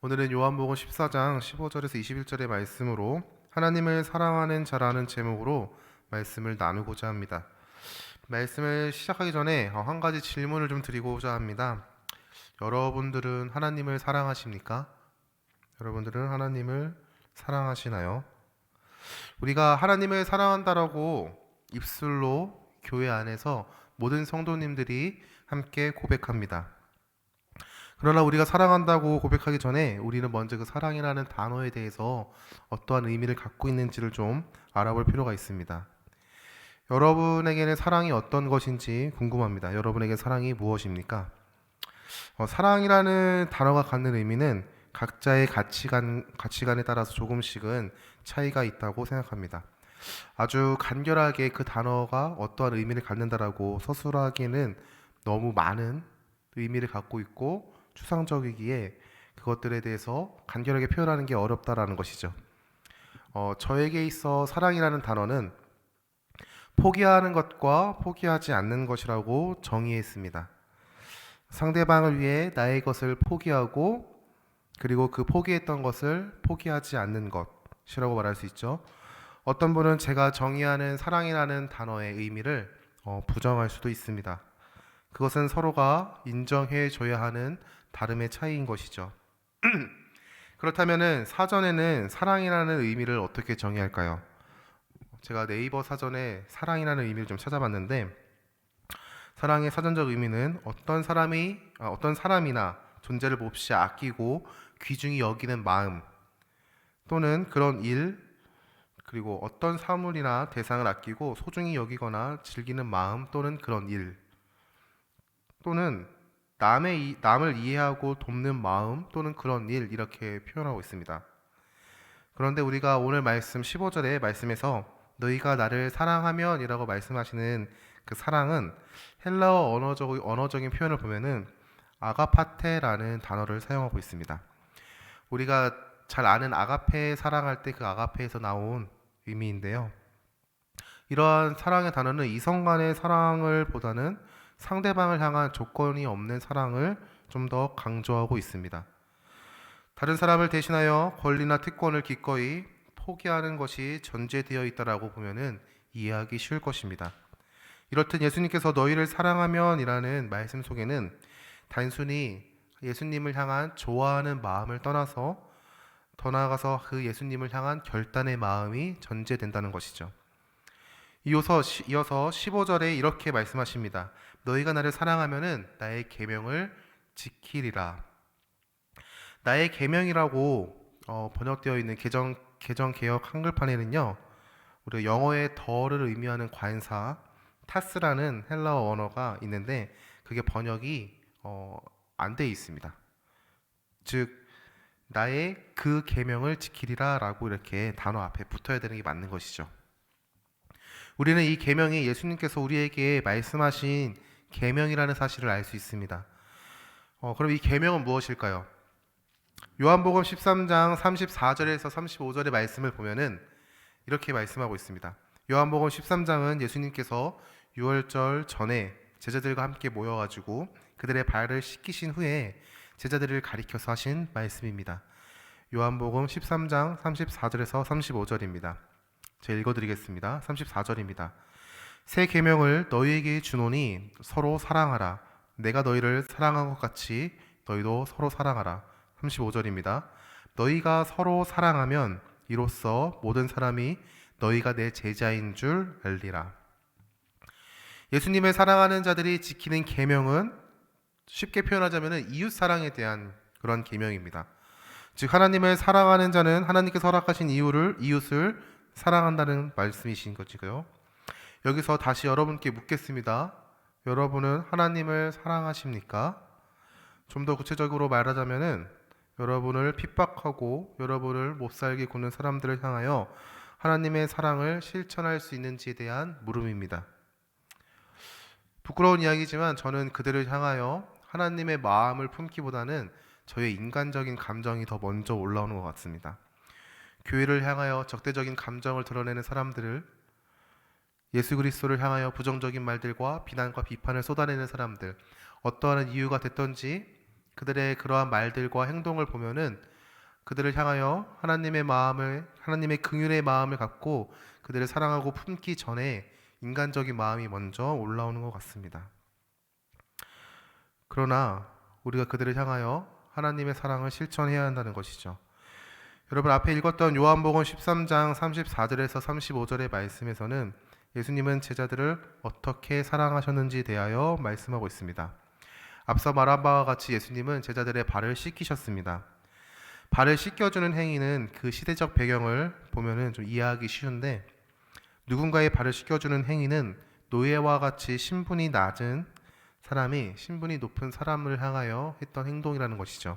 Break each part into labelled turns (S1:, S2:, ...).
S1: 오늘은 요한복음 14장 15절에서 21절의 말씀으로 하나님을 사랑하는 자라는 제목으로 말씀을 나누고자 합니다. 말씀을 시작하기 전에 한 가지 질문을 좀 드리고자 합니다. 여러분들은 하나님을 사랑하십니까? 여러분들은 하나님을 사랑하시나요? 우리가 하나님을 사랑한다라고 입술로 교회 안에서 모든 성도님들이 함께 고백합니다. 그러나 우리가 사랑한다고 고백하기 전에 우리는 먼저 그 사랑이라는 단어에 대해서 어떠한 의미를 갖고 있는지를 좀 알아볼 필요가 있습니다. 여러분에게는 사랑이 어떤 것인지 궁금합니다. 여러분에게 사랑이 무엇입니까? 사랑이라는 단어가 갖는 의미는 각자의 가치관에 따라서 조금씩은 차이가 있다고 생각합니다. 아주 간결하게 그 단어가 어떠한 의미를 갖는다라고 서술하기에는 너무 많은 의미를 갖고 있고 추상적이기에 그것들에 대해서 간결하게 표현하는 게 어렵다라는 것이죠. 저에게 있어 사랑이라는 단어는 포기하는 것과 포기하지 않는 것이라고 정의했습니다. 상대방을 위해 나의 것을 포기하고 그리고 그 포기했던 것을 포기하지 않는 것이라고 말할 수 있죠. 어떤 분은 제가 정의하는 사랑이라는 단어의 의미를 부정할 수도 있습니다. 그것은 서로가 인정해 줘야 하는 다름의 차이인 것이죠. 그렇다면은 사전에는 사랑이라는 의미를 어떻게 정의할까요? 제가 네이버 사전에 사랑이라는 의미를 좀 찾아봤는데 사랑의 사전적 의미는 어떤 사람이나 존재를 몹시 아끼고 귀중히 여기는 마음 또는 그런 일 그리고 어떤 사물이나 대상을 아끼고 소중히 여기거나 즐기는 마음 또는 그런 일 또는 남을 이해하고 돕는 마음 또는 그런 일 이렇게 표현하고 있습니다. 그런데 우리가 오늘 말씀 15절의 말씀에서 너희가 나를 사랑하면 이라고 말씀하시는 그 사랑은 헬라어 언어적인 표현을 보면은 아가파테라는 단어를 사용하고 있습니다. 우리가 잘 아는 아가페 사랑할 때 그 아가페에서 나온 의미인데요. 이러한 사랑의 단어는 이성 간의 사랑을 보다는 상대방을 향한 조건이 없는 사랑을 좀 더 강조하고 있습니다. 다른 사람을 대신하여 권리나 특권을 기꺼이 포기하는 것이 전제되어 있다라고 보면은 이해하기 쉬울 것입니다. 이렇듯 예수님께서 너희를 사랑하면이라는 말씀 속에는 단순히 예수님을 향한 좋아하는 마음을 떠나서 더 나아가서 그 예수님을 향한 결단의 마음이 전제된다는 것이죠. 이어서 15절에 이렇게 말씀하십니다. 너희가 나를 사랑하면은 나의 계명을 지키리라. 나의 계명이라고 번역되어 있는 개정 개역 한글판에는요. 우리 영어의 더를 의미하는 관사 타스라는 헬라어 언어가 있는데 그게 번역이 안 돼 있습니다. 즉 나의 그 계명을 지키리라라고 이렇게 단어 앞에 붙어야 되는 게 맞는 것이죠. 우리는 이 계명이 예수님께서 우리에게 말씀하신 계명이라는 사실을 알 수 있습니다. 그럼 이 계명은 무엇일까요? 요한복음 13장 34절에서 35절의 말씀을 보면은 이렇게 말씀하고 있습니다. 요한복음 13장은 예수님께서 유월절 전에 제자들과 함께 모여가지고 그들의 발을 씻기신 후에 제자들을 가리켜서 하신 말씀입니다. 요한복음 13장 34절에서 35절입니다. 제가 읽어드리겠습니다. 34절입니다. 새 계명을 너희에게 주노니 서로 사랑하라. 내가 너희를 사랑한 것 같이 너희도 서로 사랑하라. 35절입니다. 너희가 서로 사랑하면 이로써 모든 사람이 너희가 내 제자인 줄 알리라. 예수님을 사랑하는 자들이 지키는 계명은 쉽게 표현하자면 이웃 사랑에 대한 그런 계명입니다. 즉 하나님을 사랑하는 자는 하나님께서 허락하신 이웃을 사랑한다는 말씀이신 것이고요. 여기서 다시 여러분께 묻겠습니다. 여러분은 하나님을 사랑하십니까? 좀 더 구체적으로 말하자면은 여러분을 핍박하고 여러분을 못살게 구는 사람들을 향하여 하나님의 사랑을 실천할 수 있는지에 대한 물음입니다. 부끄러운 이야기지만 저는 그들을 향하여 하나님의 마음을 품기보다는 저의 인간적인 감정이 더 먼저 올라오는 것 같습니다. 교회를 향하여 적대적인 감정을 드러내는 사람들을 예수 그리스도를 향하여 부정적인 말들과 비난과 비판을 쏟아내는 사람들 어떠한 이유가 됐던지 그들의 그러한 말들과 행동을 보면은 그들을 향하여 하나님의 긍휼의 마음을 갖고 그들을 사랑하고 품기 전에 인간적인 마음이 먼저 올라오는 것 같습니다. 그러나 우리가 그들을 향하여 하나님의 사랑을 실천해야 한다는 것이죠. 여러분, 앞에 읽었던 요한복음 13장 34절에서 35절의 말씀에서는 예수님은 제자들을 어떻게 사랑하셨는지에 대하여 말씀하고 있습니다. 앞서 말한 바와 같이 예수님은 제자들의 발을 씻기셨습니다. 발을 씻겨주는 행위는 그 시대적 배경을 보면은 좀 이해하기 쉬운데, 누군가의 발을 씻겨주는 행위는 노예와 같이 신분이 낮은 사람이 신분이 높은 사람을 향하여 했던 행동이라는 것이죠.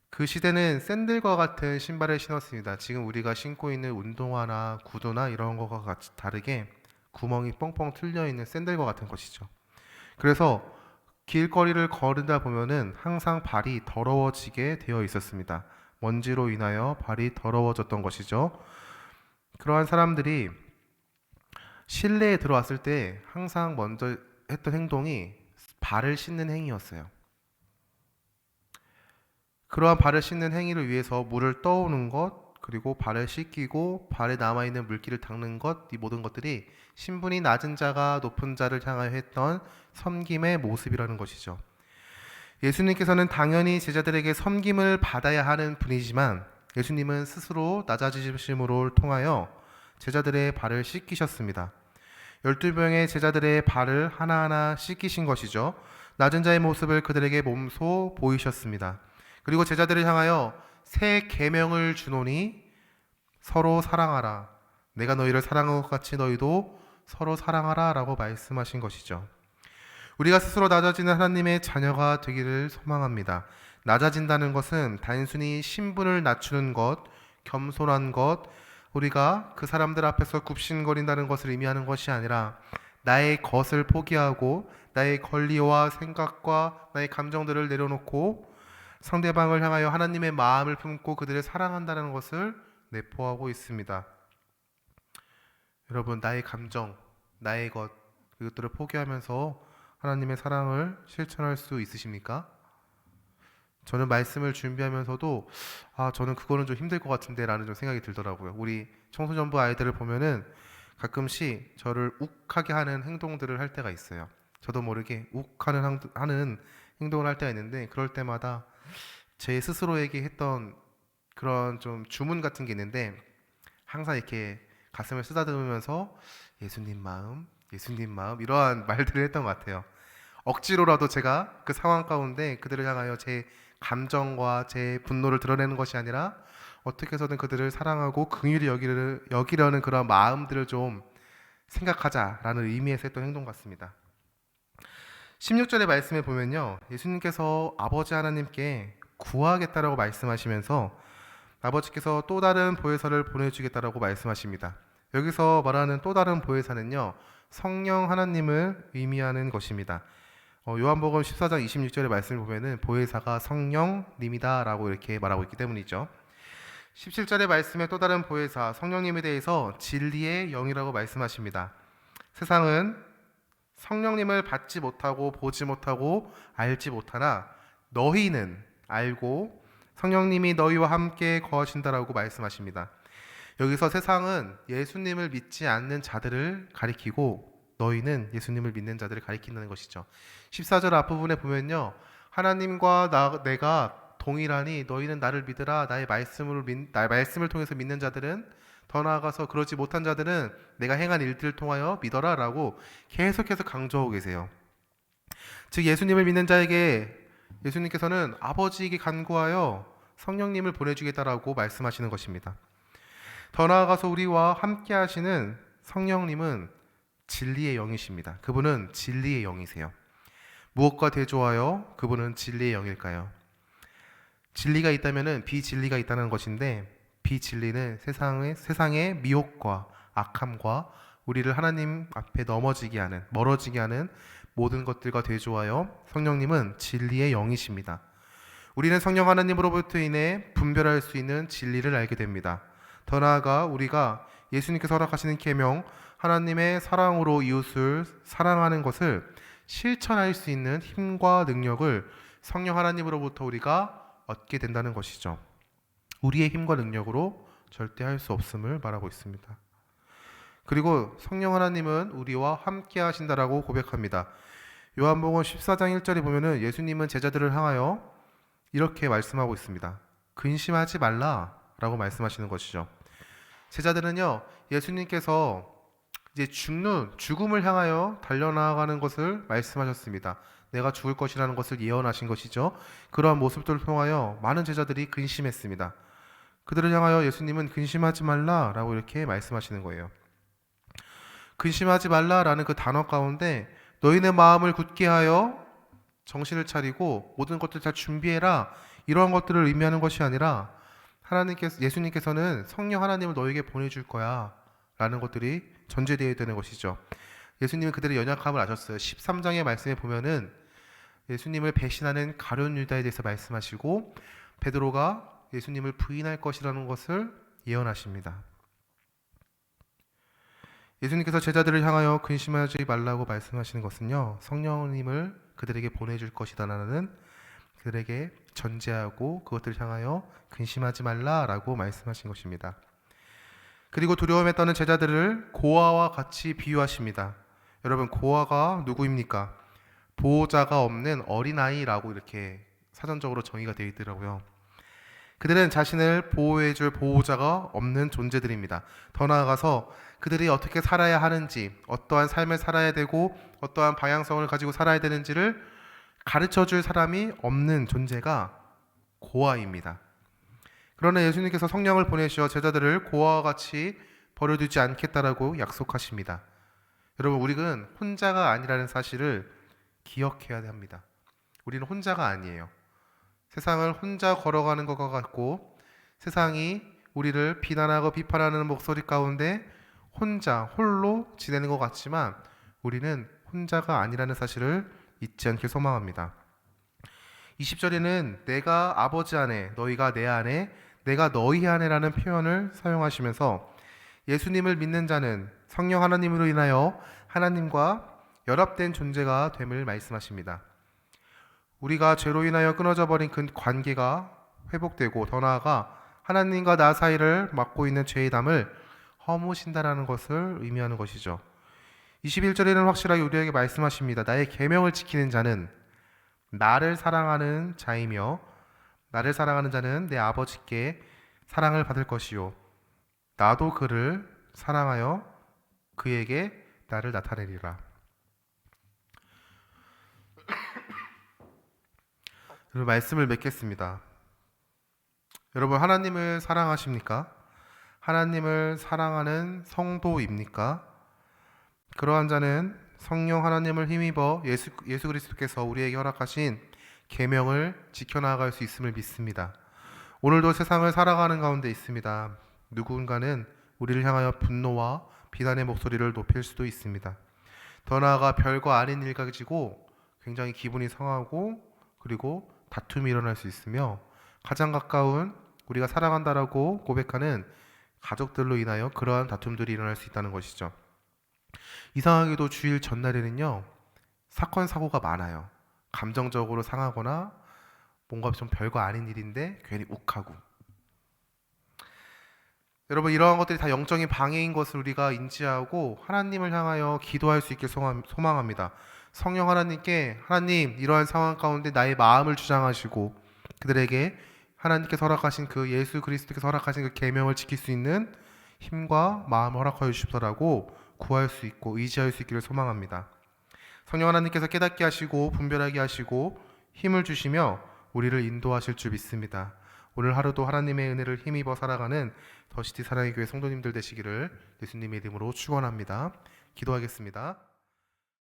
S1: 그 시대는 샌들과 같은 신발을 신었습니다. 지금 우리가 신고 있는 운동화나 구두나 이런 것과 같이 다르게 구멍이 뻥뻥 뚫려 있는 샌들과 같은 것이죠. 그래서 길거리를 걸으다 보면은 항상 발이 더러워지게 되어 있었습니다. 먼지로 인하여 발이 더러워졌던 것이죠. 그러한 사람들이 실내에 들어왔을 때 항상 먼저 했던 행동이 발을 씻는 행위였어요. 그러한 발을 씻는 행위를 위해서 물을 떠오는 것, 그리고 발을 씻기고 발에 남아있는 물기를 닦는 것, 이 모든 것들이 신분이 낮은 자가 높은 자를 향하여 했던 섬김의 모습이라는 것이죠. 예수님께서는 당연히 제자들에게 섬김을 받아야 하는 분이지만 예수님은 스스로 낮아지심으로 통하여 제자들의 발을 씻기셨습니다. 12명의 제자들의 발을 하나하나 씻기신 것이죠. 낮은 자의 모습을 그들에게 몸소 보이셨습니다. 그리고 제자들을 향하여 새 계명을 주노니 서로 사랑하라. 내가 너희를 사랑한 것 같이 너희도 서로 사랑하라 라고 말씀하신 것이죠. 우리가 스스로 낮아지는 하나님의 자녀가 되기를 소망합니다. 낮아진다는 것은 단순히 신분을 낮추는 것, 겸손한 것, 우리가 그 사람들 앞에서 굽신거린다는 것을 의미하는 것이 아니라 나의 것을 포기하고 나의 권리와 생각과 나의 감정들을 내려놓고 상대방을 향하여 하나님의 마음을 품고 그들을 사랑한다는 것을 내포하고 있습니다. 여러분, 나의 감정, 나의 것, 이것들을 포기하면서 하나님의 사랑을 실천할 수 있으십니까? 저는 말씀을 준비하면서도 저는 그거는 좀 힘들 것 같은데 라는 좀 생각이 들더라고요. 우리 청소년부 아이들을 보면은 가끔씩 저를 욱하게 하는 행동들을 할 때가 있어요. 저도 모르게 하는 행동을 할 때가 있는데, 그럴 때마다 제 스스로에게 했던 그런 좀 주문 같은 게 있는데, 항상 이렇게 가슴을 쓰다듬으면서 예수님 마음, 예수님 마음 이러한 말들을 했던 것 같아요. 억지로라도 제가 그 상황 가운데 그들을 향하여 제 감정과 제 분노를 드러내는 것이 아니라 어떻게 해서든 그들을 사랑하고 긍휼히 여기려는 그런 마음들을 좀 생각하자라는 의미에서 했던 행동 같습니다. 16절의 말씀에 보면요, 예수님께서 아버지 하나님께 구하겠다라고 말씀하시면서 아버지께서 또 다른 보혜사를 보내주겠다라고 말씀하십니다. 여기서 말하는 또 다른 보혜사는요, 성령 하나님을 의미하는 것입니다. 요한복음 14장 26절의 말씀을 보면은 보혜사가 성령님이다 라고 이렇게 말하고 있기 때문이죠. 17절의 말씀에 또 다른 보혜사 성령님에 대해서 진리의 영이라고 말씀하십니다. 세상은 성령님을 받지 못하고 보지 못하고 알지 못하나 너희는 알고 성령님이 너희와 함께 거하신다라고 말씀하십니다. 여기서 세상은 예수님을 믿지 않는 자들을 가리키고 너희는 예수님을 믿는 자들을 가리킨다는 것이죠. 14절 앞부분에 보면요, 하나님과 내가 동일하니 너희는 나를 믿으라. 나의 말씀을 통해서 믿는 자들은, 더 나아가서 그러지 못한 자들은 내가 행한 일들을 통하여 믿어라 라고 계속해서 강조하고 계세요. 즉 예수님을 믿는 자에게 예수님께서는 아버지에게 간구하여 성령님을 보내주겠다라고 말씀하시는 것입니다. 더 나아가서 우리와 함께 하시는 성령님은 진리의 영이십니다. 그분은 진리의 영이세요. 무엇과 대조하여 그분은 진리의 영일까요? 진리가 있다면 비진리가 있다는 것인데, 비진리는 세상의 미혹과 악함과 우리를 하나님 앞에 멀어지게 하는 모든 것들과 대조하여 성령님은 진리의 영이십니다. 우리는 성령 하나님으로부터 인해 분별할 수 있는 진리를 알게 됩니다. 더 나아가 우리가 예수님께서 허락하시는 계명, 하나님의 사랑으로 이웃을 사랑하는 것을 실천할 수 있는 힘과 능력을 성령 하나님으로부터 우리가 얻게 된다는 것이죠. 우리의 힘과 능력으로 절대 할 수 없음을 말하고 있습니다. 그리고 성령 하나님은 우리와 함께 하신다라고 고백합니다. 요한복음 14장 1절에 보면은 예수님은 제자들을 향하여 이렇게 말씀하고 있습니다. 근심하지 말라라고 말씀하시는 것이죠. 제자들은요, 예수님께서 이제 죽음을 향하여 달려나가는 것을 말씀하셨습니다. 내가 죽을 것이라는 것을 예언하신 것이죠. 그러한 모습들을 통하여 많은 제자들이 근심했습니다. 그들을 향하여 예수님은 근심하지 말라라고 이렇게 말씀하시는 거예요. 근심하지 말라라는 그 단어 가운데 너희네 마음을 굳게 하여 정신을 차리고 모든 것들 잘 준비해라, 이러한 것들을 의미하는 것이 아니라 예수님께서는 성령 하나님을 너에게 보내줄 거야 라는 것들이 전제되어야 되는 것이죠. 예수님은 그들의 연약함을 아셨어요. 13장의 말씀에 보면은 예수님을 배신하는 가룟 유다에 대해서 말씀하시고 베드로가 예수님을 부인할 것이라는 것을 예언하십니다. 예수님께서 제자들을 향하여 근심하지 말라고 말씀하시는 것은요, 성령님을 그들에게 보내줄 것이다라는 그들에게 전제하고 그것들을 향하여 근심하지 말라라고 말씀하신 것입니다. 그리고 두려움에 떠는 제자들을 고아와 같이 비유하십니다. 여러분, 고아가 누구입니까? 보호자가 없는 어린아이라고 이렇게 사전적으로 정의가 되어 있더라고요. 그들은 자신을 보호해줄 보호자가 없는 존재들입니다. 더 나아가서 그들이 어떻게 살아야 하는지, 어떠한 삶을 살아야 되고 어떠한 방향성을 가지고 살아야 되는지를 가르쳐줄 사람이 없는 존재가 고아입니다. 그러나 예수님께서 성령을 보내시어 제자들을 고아와 같이 버려두지 않겠다라고 약속하십니다. 여러분, 우리는 혼자가 아니라는 사실을 기억해야 합니다. 우리는 혼자가 아니에요. 세상을 혼자 걸어가는 것과 같고 세상이 우리를 비난하고 비판하는 목소리 가운데 홀로 지내는 것 같지만 우리는 혼자가 아니라는 사실을 잊지 않길 소망합니다. 20절에는 내가 아버지 안에, 너희가 내 안에, 내가 너희 안에라는 표현을 사용하시면서 예수님을 믿는 자는 성령 하나님으로 인하여 하나님과 연합된 존재가 됨을 말씀하십니다. 우리가 죄로 인하여 끊어져 버린 그 관계가 회복되고 더 나아가 하나님과 나 사이를 막고 있는 죄의 담을 허무신다라는 것을 의미하는 것이죠. 21절에는 확실하게 우리에게 말씀하십니다. 나의 계명을 지키는 자는 나를 사랑하는 자이며 나를 사랑하는 자는 내 아버지께 사랑을 받을 것이요 나도 그를 사랑하여 그에게 나를 나타내리라. 여러분, 말씀을 맺겠습니다. 여러분, 하나님을 사랑하십니까? 하나님을 사랑하는 성도입니까? 그러한 자는 성령 하나님을 힘입어 예수 그리스도께서 우리에게 허락하신 계명을 지켜나갈 수 있음을 믿습니다. 오늘도 세상을 살아가는 가운데 있습니다. 누군가는 우리를 향하여 분노와 비난의 목소리를 높일 수도 있습니다. 더 나아가 별거 아닌 일 가지고 굉장히 기분이 상하고 그리고 다툼이 일어날 수 있으며 가장 가까운 우리가 사랑한다라고 고백하는 가족들로 인하여 그러한 다툼들이 일어날 수 있다는 것이죠. 이상하게도 주일 전날에는요, 사건 사고가 많아요. 감정적으로 상하거나 뭔가 좀 별거 아닌 일인데 괜히 욱하고. 여러분, 이러한 것들이 다 영적인 방해인 것을 우리가 인지하고 하나님을 향하여 기도할 수 있길 소망합니다. 성령 하나님께, 하나님, 이러한 상황 가운데 나의 마음을 주장하시고 그들에게 하나님께서 허락하신 그 예수 그리스도께서 허락하신 그 계명을 지킬 수 있는 힘과 마음을 허락하여 주십사라고 구할 수 있고 의지할 수 있기를 소망합니다. 성령 하나님께서 깨닫게 하시고 분별하게 하시고 힘을 주시며 우리를 인도하실 줄 믿습니다. 오늘 하루도 하나님의 은혜를 힘입어 살아가는 더시티 사랑의 교회 성도님들 되시기를 예수님의 이름으로 축원합니다. 기도하겠습니다.